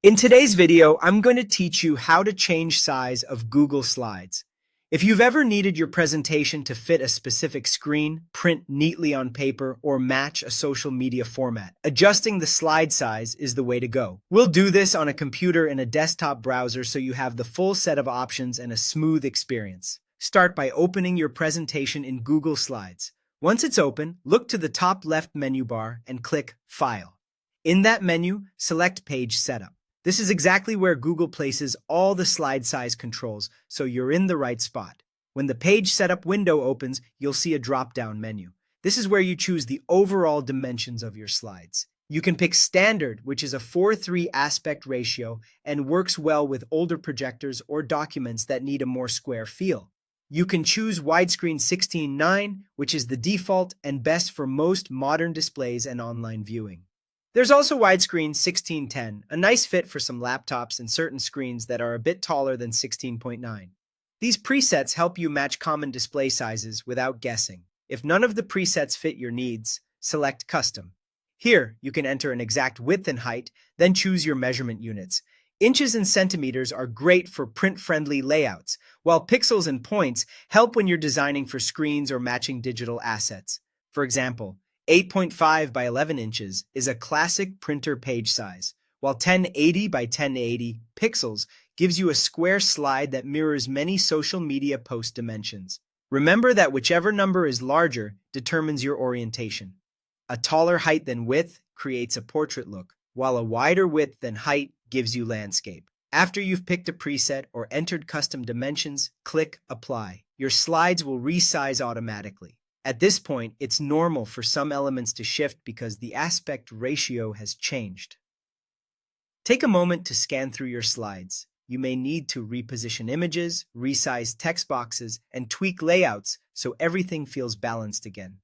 In today's video, I'm going to teach you how to change size of Google Slides. If you've ever needed your presentation to fit a specific screen, print neatly on paper, or match a social media format, adjusting the slide size is the way to go. We'll do this on a computer and a desktop browser so you have the full set of options and a smooth experience. Start by opening your presentation in Google Slides. Once it's open, look to the top left menu bar and click File. In that menu, select Page Setup. This is exactly where Google places all the slide size controls, so you're in the right spot. When the Page Setup window opens, you'll see a drop-down menu. This is where you choose the overall dimensions of your slides. You can pick Standard, which is a 4:3 aspect ratio and works well with older projectors or documents that need a more square feel. You can choose Widescreen 16:9, which is the default and best for most modern displays and online viewing. There's also widescreen 16:10, a nice fit for some laptops and certain screens that are a bit taller than 16.9. These presets help you match common display sizes without guessing. If none of the presets fit your needs, select Custom. Here, you can enter an exact width and height, then choose your measurement units. Inches and centimeters are great for print-friendly layouts, while pixels and points help when you're designing for screens or matching digital assets. For example, 8.5 by 11 inches is a classic printer page size, while 1080 by 1080 pixels gives you a square slide that mirrors many social media post dimensions. Remember that whichever number is larger determines your orientation. A taller height than width creates a portrait look, while a wider width than height gives you landscape. After you've picked a preset or entered custom dimensions, click Apply. Your slides will resize automatically. At this point, it's normal for some elements to shift because the aspect ratio has changed. Take a moment to scan through your slides. You may need to reposition images, resize text boxes, and tweak layouts so everything feels balanced again.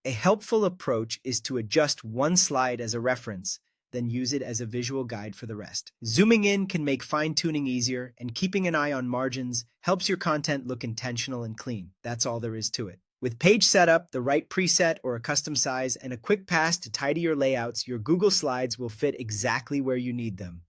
A helpful approach is to adjust one slide as a reference, then use it as a visual guide for the rest. Zooming in can make fine-tuning easier, and keeping an eye on margins helps your content look intentional and clean. That's all there is to it. With Page Setup, the right preset or a custom size, and a quick pass to tidy your layouts, your Google Slides will fit exactly where you need them.